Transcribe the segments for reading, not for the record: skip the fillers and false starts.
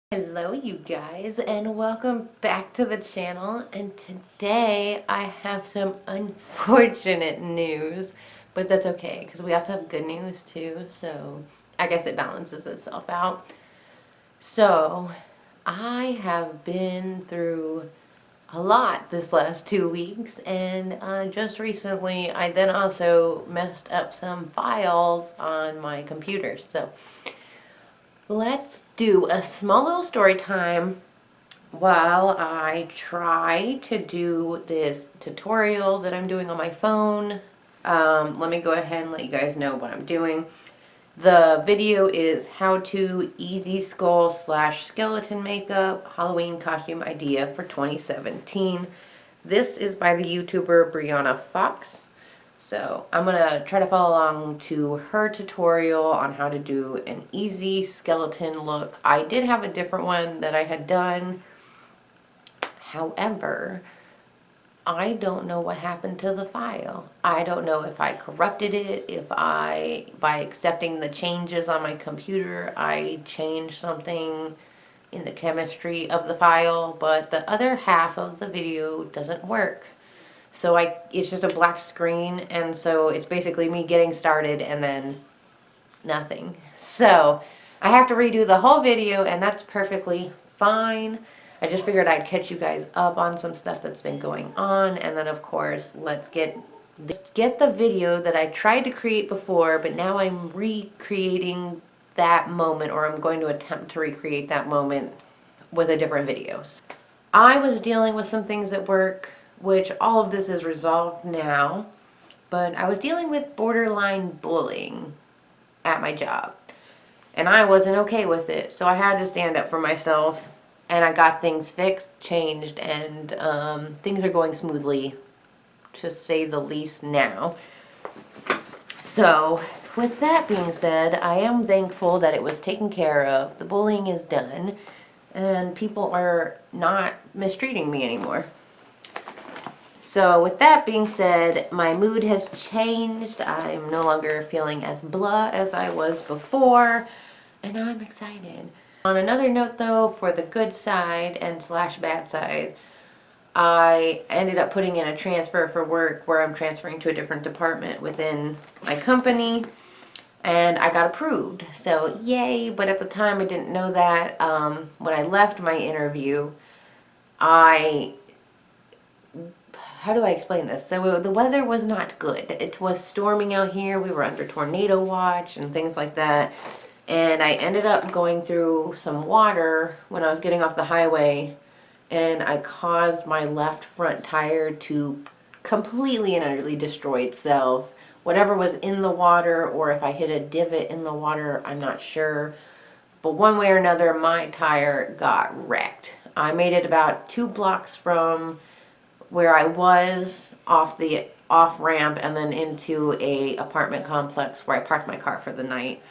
Hello you guys, and welcome back to the channel. And today I have some unfortunate news, but that's okay because we also have good news too, so I guess it balances itself out. So I have been through a lot this last 2 weeks, and just recently I then also messed up some files on my computer. So let's do a small little story time while I try to do this tutorial that I'm doing on my phone. Let me go ahead and let you guys know what I'm doing. The video is how to easy skull / skeleton makeup Halloween costume idea for 2017. This is by the YouTuber Brianna. So I'm going to try to follow along to her tutorial on how to do an easy skeleton look. I did have a different one that I had done. However, I don't know what happened to the file. I don't know if I corrupted it, by accepting the changes on my computer, I changed something in the chemistry of the file, but the other half of the video doesn't work. So it's just a black screen, and so it's basically me getting started and then nothing. So I have to redo the whole video, and that's perfectly fine. I just figured I'd catch you guys up on some stuff that's been going on, and then of course let's get the video that I tried to create before, but now I'm recreating that moment, or I'm going to attempt to recreate that moment with a different video. I was dealing with some things at work, which all of this is resolved now, but I was dealing with borderline bullying at my job, and I wasn't okay with it, so I had to stand up for myself, and I got things fixed, changed, and things are going smoothly, to say the least now. So with that being said, I am thankful that it was taken care of. The bullying is done, and people are not mistreating me anymore. So with that being said, my mood has changed. I'm no longer feeling as blah as I was before, and I'm excited. On another note though, for the good side and / bad side, I ended up putting in a transfer for work where I'm transferring to a different department within my company, and I got approved. So yay, but at the time I didn't know that. When I left my interview, how do I explain this? So the weather was not good. It was storming out here. We were under tornado watch and things like that. And I ended up going through some water when I was getting off the highway, and I caused my left front tire to completely and utterly destroy itself. Whatever was in the water, or if I hit a divot in the water, I'm not sure. But one way or another, my tire got wrecked. I made it about 2 blocks from where I was off the off-ramp and then into a apartment complex where I parked my car for the night.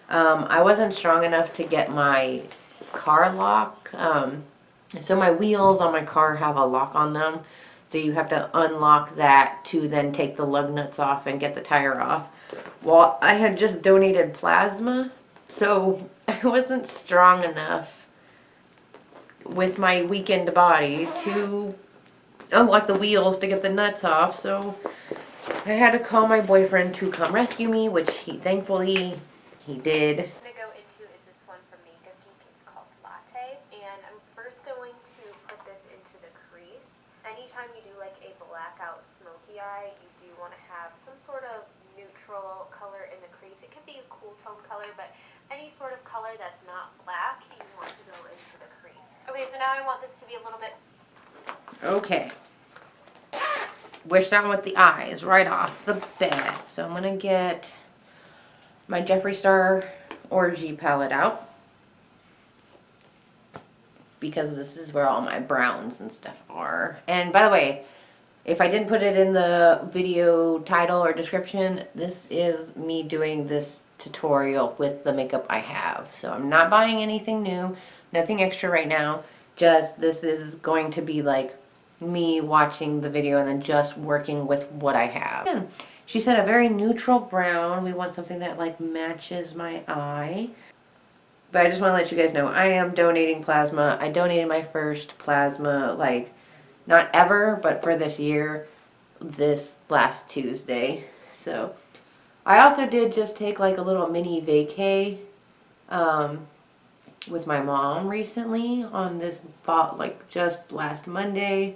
I wasn't strong enough to get my car lock. So my wheels on my car have a lock on them. So you have to unlock that to then take the lug nuts off and get the tire off. Well, I had just donated plasma, so I wasn't strong enough with my weakened body to unlock the wheels to get the nuts off, so I had to call my boyfriend to come rescue me, which thankfully he did. I'm going to go into is this one from Makeup Geek. It's called Latte, and I'm first going to put this into the crease. Anytime you do like a blackout smoky eye, you do want to have some sort of neutral color in the crease. It can be a cool tone color, but any sort of color that's not black, you want to go into the crease. Okay, so now I want this to be a little bit... Okay. We're starting with the eyes right off the bat. So I'm going to get my Jeffree Star Orgy palette out, because this is where all my browns and stuff are. And by the way, if I didn't put it in the video title or description, this is me doing this tutorial with the makeup I have. So I'm not buying anything new, nothing extra right now. Just this is going to be like me watching the video and then just working with what I have. Yeah. She said a very neutral brown. We want something that like matches my eye. But I just want to let you guys know, I am donating plasma. I donated my first plasma, like, not ever, but for this year, this last Tuesday. So, I also did just take like a little mini vacay with my mom recently on this fall, like just last Monday.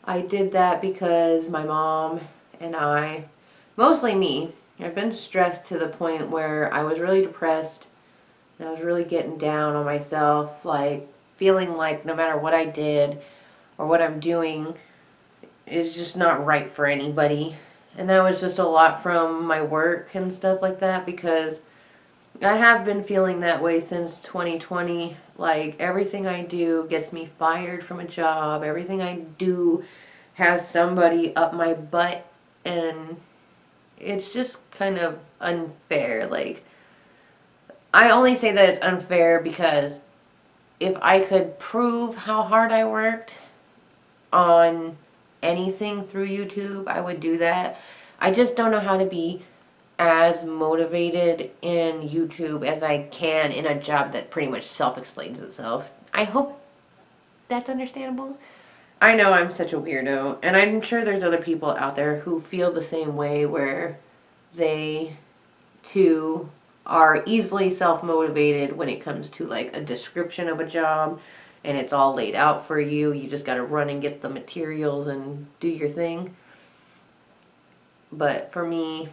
I did that because my mom and I, mostly me, I've been stressed to the point where I was really depressed and I was really getting down on myself, like feeling like no matter what I did or what I'm doing is just not right for anybody. And that was just a lot from my work and stuff like that because I have been feeling that way since 2020. Like everything I do gets me fired from a job. Everything I do has somebody up my butt, and it's just kind of unfair. Like I only say that it's unfair because if I could prove how hard I worked on anything through YouTube, I would do that. I just don't know how to be as motivated in YouTube as I can in a job that pretty much self-explains itself. I hope that's understandable. I know I'm such a weirdo, and I'm sure there's other people out there who feel the same way where they too are easily self-motivated when it comes to like a description of a job and it's all laid out for you. You just got to run and get the materials and do your thing. But for me,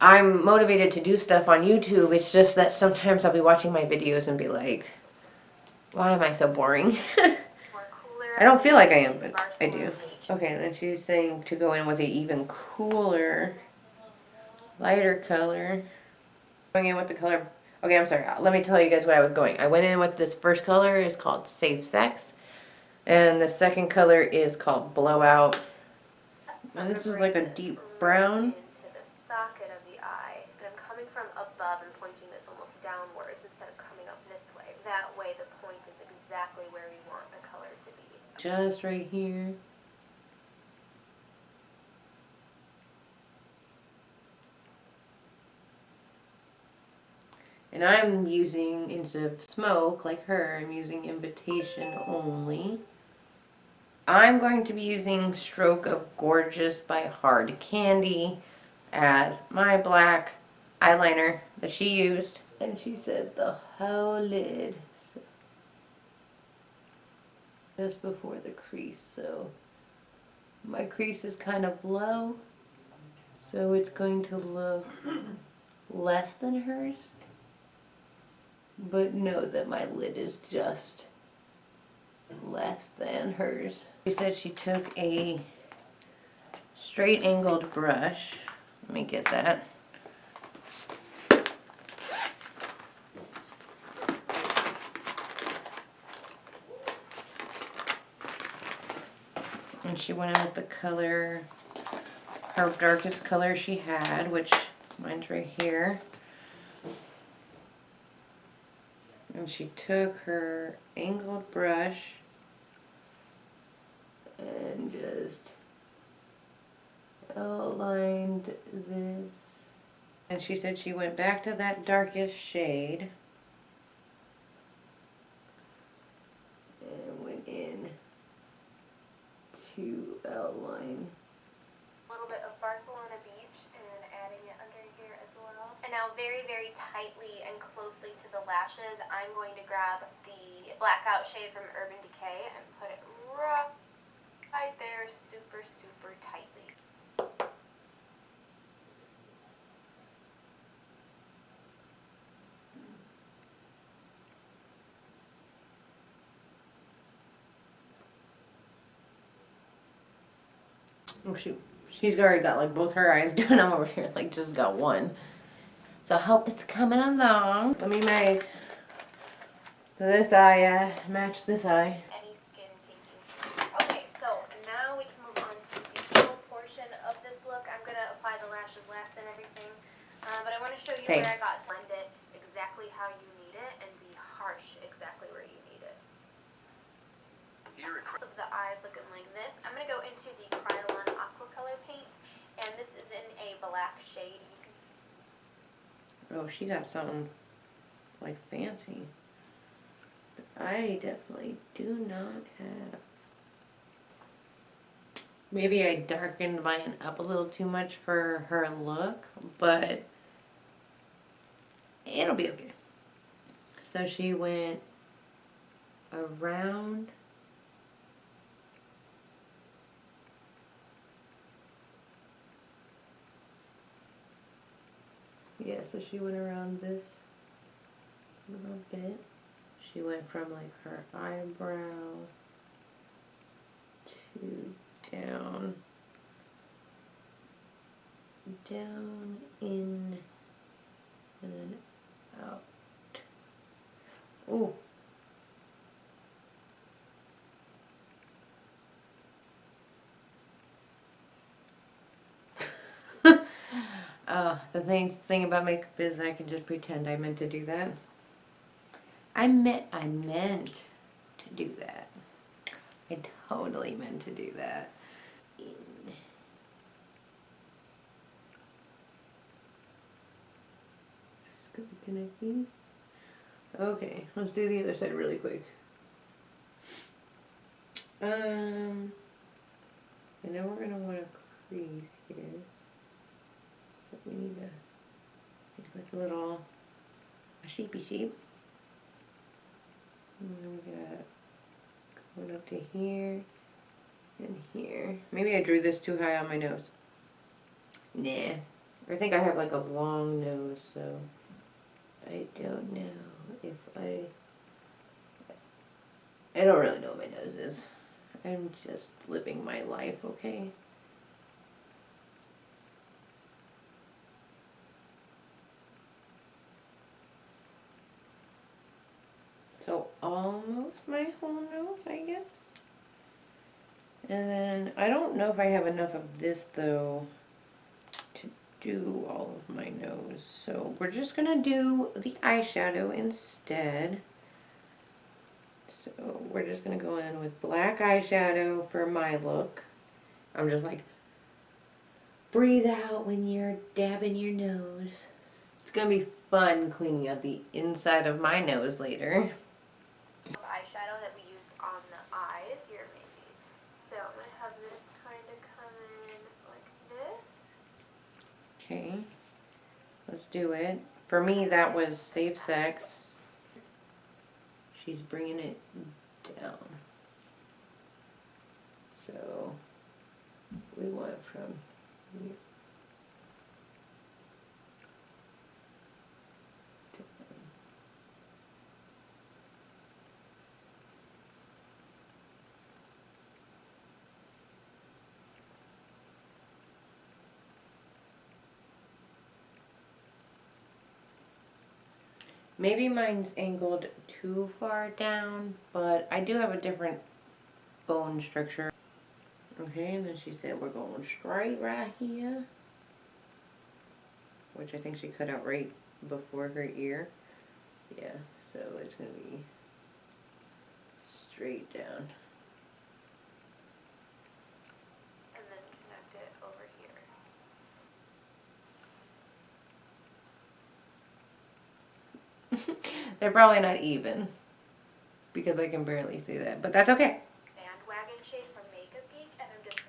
I'm motivated to do stuff on YouTube. It's just that sometimes I'll be watching my videos and be like, why am I so boring? I don't feel like I am, but I do. Okay, and then she's saying to go in with an even cooler, lighter color. Going in with the color. Okay, I'm sorry. Let me tell you guys what I was going. I went in with this first color. It's called Safe Sex. And the second color is called Blowout. And this is like a deep brown. Into the socket of the eye, and I'm coming from above and pointing this almost downwards instead of coming up this way. That way the point is exactly where we want the color to be. Just right here. And I'm using, instead of smoke like her, I'm using invitation only. I'm going to be using Stroke of Gorgeous by Hard Candy as my black eyeliner that she used. And she said the whole lid. So just before the crease. So my crease is kind of low. So it's going to look less than hers. But know that my lid is just less than hers. She said she took a straight angled brush. Let me get that. And she went in with the color, her darkest color she had, which mine's right here. And she took her angled brush and just outlined this. And she said she went back to that darkest shade and went in to outline. A little bit of Barcelona Beach and adding it under here as well. And now very, very tightly and closely to the lashes, I'm going to grab the blackout shade from Urban Decay and put it right there super, super tightly. Oh shoot. She's already got like both her eyes done. I'm over here like just got one. So I hope it's coming along. Let me make this eye match this eye. Any skin pinking. Okay, so now we can move on to the middle portion of this look. I'm going to apply the lashes last and everything. But I want to show you where I got blend it exactly how you need it and be harsh exactly where you need it. Of the eyes looking like this. I'm going to go into the Krylon Aqua Color paint, and this is in a black shade. You can Oh, she got something like like fancy. I definitely do not have. Maybe I darkened mine up a little too much for her look, but it'll be okay. So she went around. Yeah, so she went around this little bit. She went from like her eyebrow to down in, and then out. Ooh. The thing about makeup is I can just pretend I meant to do that. I meant to do that. I totally meant to do that. Just gonna connect these. Okay, let's do the other side really quick. And then we're gonna want a crease here. So we need to make like a little sheepy sheep. And then we got going up to here and here. Maybe I drew this too high on my nose. Nah. I think I have like a long nose, so I don't know if I don't really know what my nose is. I'm just living my life, okay? So almost my whole nose, I guess. And then I don't know if I have enough of this though to do all of my nose. So we're just gonna do the eyeshadow instead. So we're just gonna go in with black eyeshadow for my look. I'm just like, breathe out when you're dabbing your nose. It's gonna be fun cleaning up the inside of my nose later. Eyeshadow that we used on the eyes here, maybe. So I'm gonna have this kind of come in like this. Okay, let's do it. For me, that was safe sex. She's bringing it down. So we went from here. Maybe mine's angled too far down, but I do have a different bone structure. Okay, and then she said we're going straight right here, which I think she cut out right before her ear. Yeah, so it's gonna be straight down. And then connect it over here. They're probably not even because I can barely see that, but that's okay. Bandwagon shade from Makeup Geek, and I'm just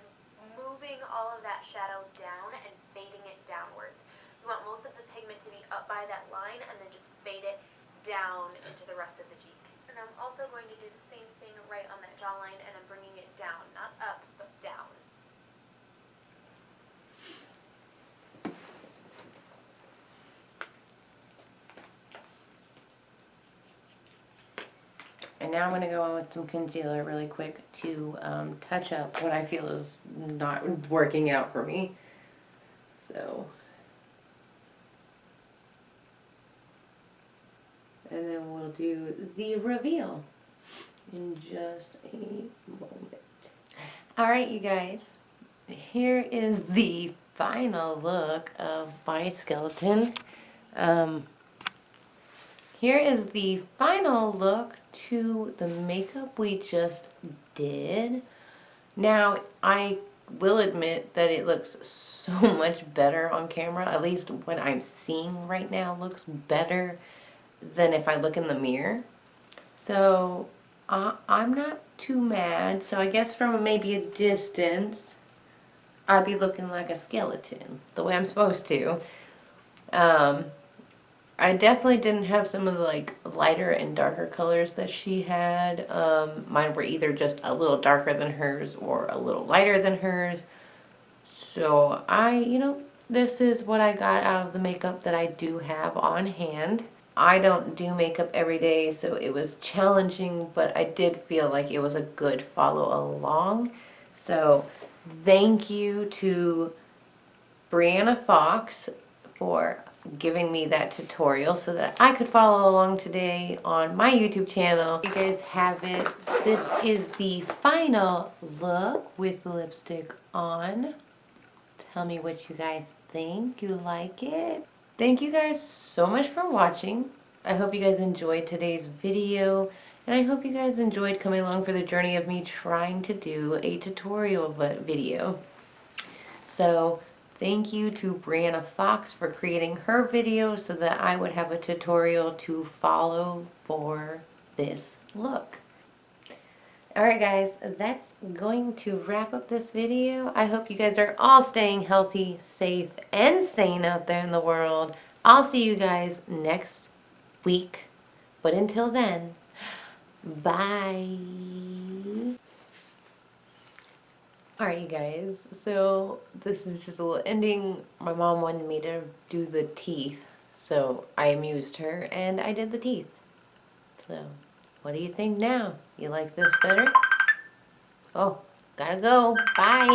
moving all of that shadow down and fading it downwards. You want most of the pigment to be up by that line and then just fade it down into the rest of the cheek. And I'm also going to do the same thing right on that jawline, and I'm bringing it down, not up, but down. And now I'm going to go in with some concealer really quick to touch up what I feel is not working out for me. So, and then we'll do the reveal in just a moment. Alright, you guys, here is the final look of my skeleton. Here is the final look to the makeup we just did. Now, I will admit that it looks so much better on camera. At least what I'm seeing right now looks better than if I look in the mirror. So I'm not too mad. So I guess from maybe a distance, I'd be looking like a skeleton, the way I'm supposed to. I definitely didn't have some of the like lighter and darker colors that she had. Mine were either just a little darker than hers or a little lighter than hers. So this is what I got out of the makeup that I do have on hand. I don't do makeup every day, so it was challenging, but I did feel like it was a good follow along. So thank you to Brianna Fox for giving me that tutorial so that I could follow along today on my YouTube channel. You guys have it. This is the final look with lipstick on. Tell me what you guys think. You like it? Thank you guys so much for watching. I hope you guys enjoyed today's video, and I hope you guys enjoyed coming along for the journey of me trying to do a tutorial video. So thank you to Brianna Fox for creating her video so that I would have a tutorial to follow for this look. Alright guys, that's going to wrap up this video. I hope you guys are all staying healthy, safe, and sane out there in the world. I'll see you guys next week. But until then, bye. Alright you guys, so this is just a little ending. My mom wanted me to do the teeth, so I amused her and I did the teeth. So, what do you think now? You like this better? Oh, gotta go. Bye.